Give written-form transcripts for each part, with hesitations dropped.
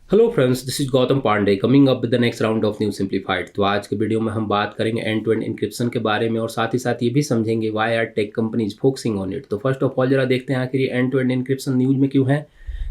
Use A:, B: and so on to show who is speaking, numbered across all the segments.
A: Hello friends, this is Gautam Pandey coming up with the next round of new simplified. तो आज के video में हम बात करेंगे एंड टू एंड इंक्रिप्शन के बारे में और साथ ही साथ ये भी समझेंगे why are tech companies focusing on it. तो फर्स्ट ऑफ ऑल जरा देखते हैं आखिर ये end to end encryption news में क्यों है।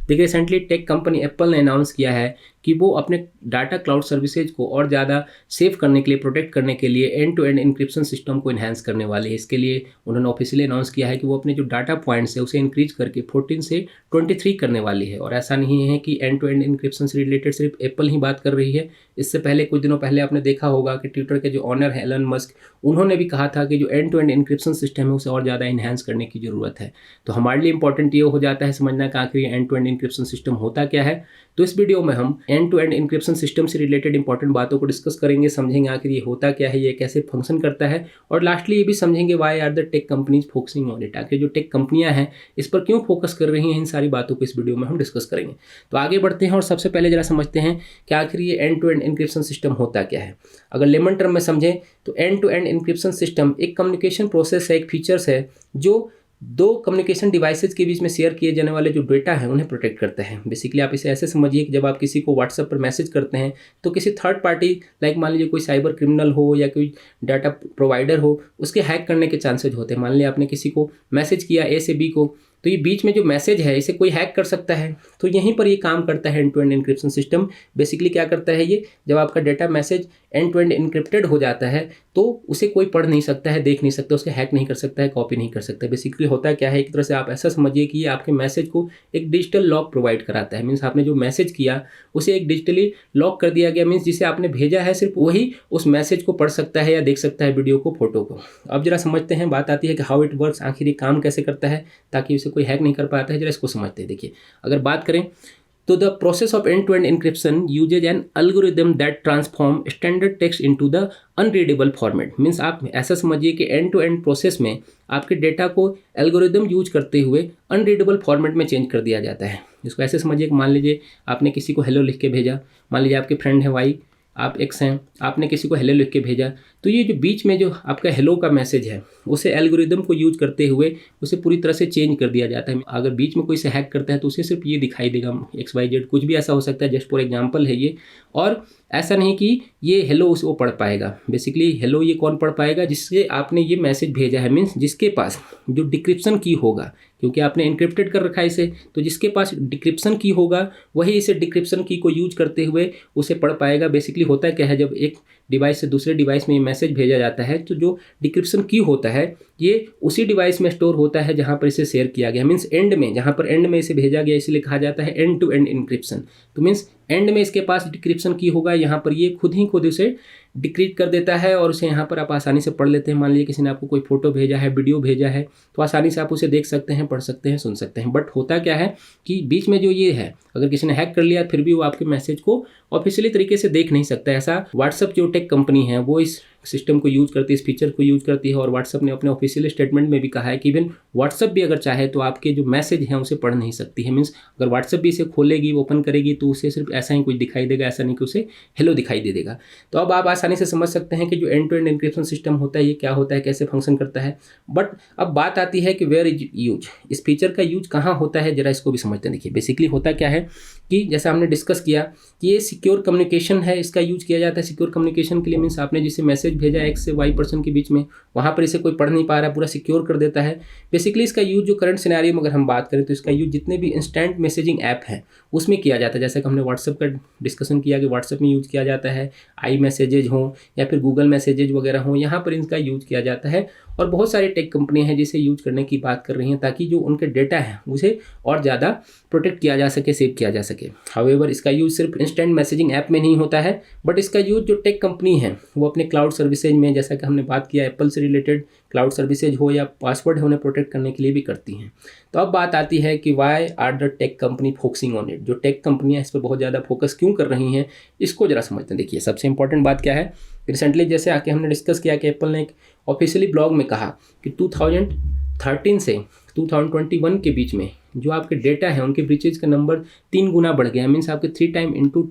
A: देखिए, रिसेंटली टेक कंपनी एप्पल ने अनाउंस किया है कि वो अपने डाटा क्लाउड सर्विसेज को और ज़्यादा सेव करने के लिए, प्रोटेक्ट करने के लिए end to end encryption system को इन्हांस करने वाले हैं। इसके लिए उन्होंने ऑफिशियली अनाउंस किया है कि वो अपने जो डाटा पॉइंट्स है उसे इंक्रीज करके 14 से 23 करने वाली है। और ऐसा नहीं है कि एंड टू एंड इंक्रिप्शन से रिलेटेड सिर्फ एप्पल ही बात कर रही है। इससे पहले कुछ दिनों पहले आपने देखा होगा कि ट्विटर के जो ऑनर है एलन मस्क, उन्होंने भी कहा था कि जो end to end encryption system है उसे और ज़्यादा इन्हांस करने की ज़रूरत है। तो हमारे लिए इंपॉर्टेंट ये हो जाता है समझना कि आखिर end to end encryption system होता क्या है। तो इस वीडियो में हम end to end encryption system से रिलेटेड इंपॉर्टेंट बातों को डिस्कस करेंगे, समझेंगे आखिर ये होता क्या है, ये कैसे फंक्शन करता है, और लास्टली ये भी समझेंगे why are the tech companies focusing on it. आखिर जो टेक कंपनियां हैं इस पर क्यों फोकस कर रही हैं, इन सारी बातों को इस वीडियो में हम डिस्कस करेंगे। तो आगे बढ़ते हैं और सबसे पहले जरा समझते हैं कि आखिर ये end to end encryption system होता क्या है। अगर लेमन टर्म में समझें तो end to end encryption system एक कम्युनिकेशन प्रोसेस है, एक फीचर्स है जो दो कम्युनिकेशन डिवाइसेज के बीच में शेयर किए जाने वाले जो डेटा है उन्हें प्रोटेक्ट करता है। बेसिकली आप इसे ऐसे समझिए कि जब आप किसी को व्हाट्सएप पर मैसेज करते हैं तो किसी थर्ड पार्टी, लाइक मान लीजिए कोई साइबर क्रिमिनल हो या कोई डाटा प्रोवाइडर हो, उसके हैक करने के चांसेज होते हैं। मान लीजिए आपने किसी को मैसेज किया ए से बी को, तो ये बीच में जो मैसेज है इसे कोई हैक कर सकता है। तो यहीं पर ये काम करता है end to end encryption system. Basically क्या करता है ये, जब आपका data message end to end encrypted हो जाता है तो उसे कोई पढ़ नहीं सकता है, देख नहीं सकता, उसके हैक नहीं कर सकता है, कॉपी नहीं कर सकता है। बेसिकली होता क्या है, एक तरह से आप ऐसा समझिए कि ये आपके मैसेज को एक डिजिटल लॉक प्रोवाइड कराता है। मीन्स आपने जो मैसेज किया उसे एक डिजिटली लॉक कर दिया गया। मीन्स जिसे आपने भेजा है सिर्फ वही उस मैसेज को पढ़ सकता है या देख सकता है, वीडियो को, फोटो को। अब जरा समझते हैं, बात आती है कि हाउ इट वर्क्स, आखिर ये काम कैसे करता है ताकि उसे कोई हैक नहीं कर पाता है। जरा इसको समझते हैं। देखिए, अगर बात करें तो the process of end to end encryption uses an algorithm that transform standard text into the unreadable format. Means आप ऐसा समझिए कि एंड टू एंड प्रोसेस में आपके डेटा को एल्गोरिदम यूज करते हुए अनरीडेबल फॉर्मेट में चेंज कर दिया जाता है। इसको ऐसे समझिए कि मान लीजिए आपने किसी को हेलो लिख के भेजा, मान लीजिए आपके फ्रेंड है वाई, आप एक्स हैं, आपने किसी को हेलो लिख के भेजा, तो ये जो बीच में जो आपका हेलो का मैसेज है उसे एल्गोरिदम को यूज करते हुए उसे पूरी तरह से चेंज कर दिया जाता है। अगर बीच में कोई से हैक करता है तो उसे सिर्फ ये दिखाई देगा XYZ, कुछ भी ऐसा हो सकता है, जस्ट फॉर एग्जांपल है ये। और ऐसा नहीं कि ये हेलो उसे वो पढ़ पाएगा। बेसिकली हेलो ये कौन पढ़ पाएगा, जिससे आपने ये मैसेज भेजा है, मीन्स जिसके पास जो डिक्रिप्शन की होगा, क्योंकि आपने इंक्रिप्टेड कर रखा है इसे, तो जिसके पास डिक्रिप्शन की होगा वही इसे डिक्रिप्शन की को यूज करते हुए उसे पढ़ पाएगा। बेसिकली होता क्या है, जब एक डिवाइस से दूसरे डिवाइस में ये मैसेज भेजा जाता है तो जो डिक्रिप्शन की होता है ये उसी डिवाइस में स्टोर होता है जहाँ पर इसे शेयर किया गया। मीन्स एंड में, जहाँ पर एंड में इसे भेजा गया, इसलिए कहा जाता है एंड टू एंड इंक्रिप्शन। तो मीन्स एंड में इसके पास डिक्रिप्शन की होगा, यहाँ पर ये खुद ही खुद उसे डिक्रिप्ट कर देता है और उसे यहाँ पर आप आसानी से पढ़ लेते हैं। मान लीजिए किसी ने आपको कोई फोटो भेजा है, वीडियो भेजा है, तो आसानी से आप उसे देख सकते हैं, पढ़ सकते हैं, सुन सकते हैं। बट होता क्या है कि बीच में जो ये है, अगर किसी ने हैक कर लिया फिर भी वो आपके मैसेज को ऑफिशियली तरीके से देख नहीं सकता। ऐसा व्हाट्सएप जो टेक कंपनी है वो इस सिस्टम को यूज करती है, इस फीचर को यूज करती है। और व्हाट्सएप ने अपने ऑफिशियल स्टेटमेंट में भी कहा है कि इवन व्हाट्सएप भी अगर चाहे तो आपके जो मैसेज हैं उसे पढ़ नहीं सकती है। मीन्स अगर व्हाट्सएप भी इसे खोलेगी, ओपन करेगी, तो उसे सिर्फ ऐसा ही कुछ दिखाई देगा, ऐसा नहीं कि उसे हेलो दिखाई दे देगा। तो अब आप आसानी से समझ सकते हैं कि जो end to end encryption system होता है ये क्या होता है, कैसे फंक्शन करता है। बट अब बात आती है कि वेयर इज यूज, इस फीचर का यूज कहाँ होता है, जरा इसको भी समझते हैं। देखिए, बेसिकली होता क्या है कि जैसा हमने डिस्कस किया कि ये सिक्योर कम्युनिकेशन है, इसका यूज किया जाता है सिक्योर कम्युनिकेशन के लिए। मीन्स आपने जिसे मैसेज भेजा एक्स से वाई पर्सन के बीच में, वहाँ पर इसे कोई पढ़ नहीं पा रहा है, पूरा सिक्योर कर देता है। बेसिकली इसका यूज जो करंट सिनेरियो में अगर हम बात करें तो इसका यूज जितने भी इंस्टेंट मैसेजिंग ऐप हैं उसमें किया जाता है। जैसे कि हमने व्हाट्सएप का डिस्कशन किया कि व्हाट्सएप में यूज किया जाता है, आई मैसेजेज हों या फिर गूगल मैसेजेज वगैरह हों, यहाँ पर इनका यूज किया जाता है। और बहुत सारी टेक कंपनियां हैं जिसे यूज करने की बात कर रही हैं ताकि जो उनके डेटा है उसे और ज़्यादा प्रोटेक्ट किया जा सके, सेव किया जा सके। हाउएवर इसका यूज सिर्फ इंस्टेंट मैसेजिंग ऐप में नहीं होता है, बट इसका यूज जो टेक कंपनी है वो अपने क्लाउड सर्विसेज में, जैसा कि हमने बात किया एप्पल से रिलेटेड क्लाउड सर्विसेज हो या पासवर्ड है, उन्हें प्रोटेक्ट करने के लिए भी करती हैं। तो अब बात आती है कि why are the tech company focusing on it, जो टेक कंपनियां इस पर बहुत ज़्यादा फोकस क्यों कर रही हैं, इसको जरा समझते हैं। देखिए, सबसे इंपॉर्टेंट बात क्या है, रिसेंटली जैसे आके हमने डिस्कस किया कि एप्पल ने एक ऑफिशियली ब्लॉग में कहा कि 2013 से 2021 के बीच में जो आपके डेटा है उनके ब्रीचेज का नंबर 3 गुना बढ़ गया। मीन्स आपके 3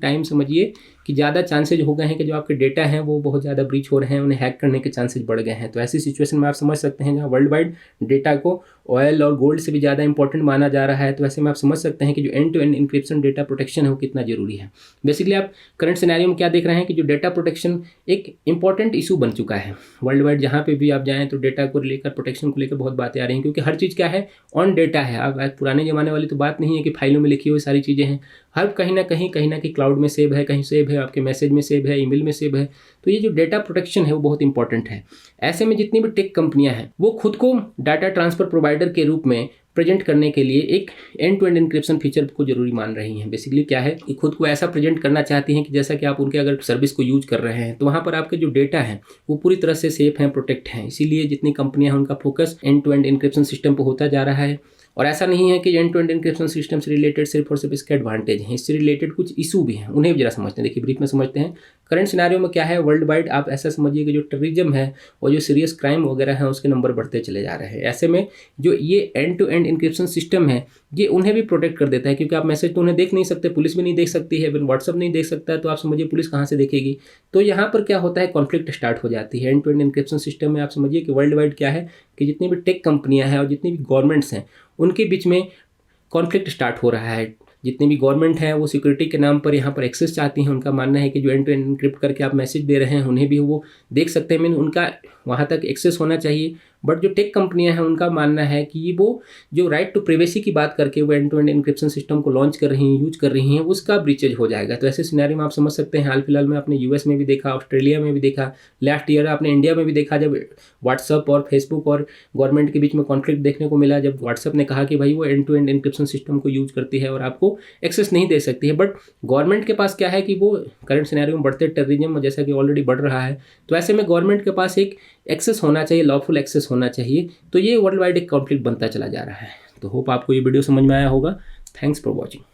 A: टाइम समझिए कि ज़्यादा चांसेज हो गए हैं कि जो आपके डेटा हैं वो बहुत ज़्यादा ब्रीच हो रहे हैं, उन्हें हैक करने के चांसेज बढ़ गए हैं। तो ऐसी सिचुएशन में आप समझ सकते हैं जहाँ वर्ल्ड वाइड डेटा को ऑयल और गोल्ड से भी ज़्यादा इंपॉर्टेंट माना जा रहा है, तो ऐसे में आप समझ सकते हैं कि जो end to end encryption data protection है वो कितना जरूरी है। बेसिकली आप करंट सिनेरियो में क्या देख रहे हैं कि जो डेटा प्रोटेक्शन एक इंपॉर्टेंट इशू बन चुका है वर्ल्ड वाइड। जहाँ पे भी आप जाएँ तो डेटा को लेकर, प्रोटेक्शन को लेकर बहुत बातें आ रही हैं, क्योंकि हर चीज़ क्या है, ऑन डेटा है। अब पुराने ज़माने वाली तो बात नहीं है कि फाइलों में लिखी हुई सारी चीज़ें हैं, हर कहीं ना कहीं क्लाउड में सेव है, कहीं सेव है, आपके मैसेज में सेव है, ईमेल में सेव है। तो ये जो डेटा प्रोटेक्शन है वो बहुत इंपॉर्टेंट है। ऐसे में जितनी भी टेक कंपनियां हैं वो खुद को डाटा ट्रांसफर प्रोवाइडर के रूप में प्रेजेंट करने के लिए एक end to end encryption feature को जरूरी मान रही हैं। बेसिकली क्या है कि खुद को ऐसा प्रेजेंट करना चाहती हैं कि जैसा कि आप उनके अगर सर्विस को यूज कर रहे हैं तो वहाँ पर आपके जो डेटा है वो पूरी तरह से सेफ हैं, प्रोटेक्ट हैं। इसीलिए जितनी कंपनियां हैं उनका focus end to end encryption system पर होता जा रहा है। और ऐसा नहीं है कि end to end encryption system से रिलेटेड सिर्फ और सिर्फ इसके एडवांटेज हैं, इससे रिलेटेड कुछ इशू भी हैं, उन्हें भी जरा समझते हैं। देखिए ब्रीफ में समझते हैं। करंट सिनेरियो में क्या है, वर्ल्ड वाइड आप ऐसा समझिए कि जो टेररिज्म है और जो सीरियस क्राइम वगैरह है उसके नंबर बढ़ते चले जा रहे हैं। ऐसे में जो ये end to end encryption system है ये उन्हें भी प्रोटेक्ट कर देता है, क्योंकि आप मैसेज तो उन्हें देख नहीं सकते, पुलिस भी नहीं देख सकती है, व्हाट्सअप नहीं देख सकता है, तो आप समझिए पुलिस कहाँ से देखेगी। तो यहाँ पर क्या होता है, कॉन्फ्लिक्ट स्टार्ट हो जाती है। End to end encryption system में आप समझिए कि वर्ल्ड वाइड क्या है कि जितनी भी टेक कंपनियां हैं और जितनी भी गवर्नमेंट्स हैं उनके बीच में कॉन्फ्लिक्ट स्टार्ट हो रहा है। जितनी भी गवर्नमेंट है वो सिक्योरिटी के नाम पर यहाँ पर एक्सेस चाहती हैं। उनका मानना है कि जो एंड टू एंड इनक्रिप्ट करके आप मैसेज दे रहे हैं उन्हें भी वो देख सकते हैं, मीन उनका वहाँ तक एक्सेस होना चाहिए। बट जो टेक कंपनियां हैं उनका मानना है कि वो जो राइट टू प्राइवेसी की बात करके वो end to end encryption system को लॉन्च कर रही हैं, यूज कर रही हैं, उसका ब्रीचेज हो जाएगा। तो ऐसे सिनेरियो में आप समझ सकते हैं, हाल फिलहाल में आपने यूएस में भी देखा, ऑस्ट्रेलिया में भी देखा, लास्ट ईयर आपने इंडिया में भी देखा, जब व्हाट्सअप और फेसबुक और गवर्नमेंट के बीच में कॉन्फ्लिक्ट देखने को मिला, जब व्हाट्सअप ने कहा कि भाई वो end to end encryption system को यूज करती है और आपको एक्सेस नहीं दे सकती है। बट गवर्नमेंट के पास क्या है कि वो करंट सिनेरियो में बढ़ते टेररिज्म जैसा कि ऑलरेडी बढ़ रहा है, तो ऐसे में गवर्नमेंट के पास एक एक्सेस होना चाहिए, लॉफुल एक्सेस होना चाहिए। तो ये वर्ल्ड वाइड एक कॉन्फ्लिक्ट बनता चला जा रहा है। तो होप आपको ये वीडियो समझ में आया होगा। Thanks for watching.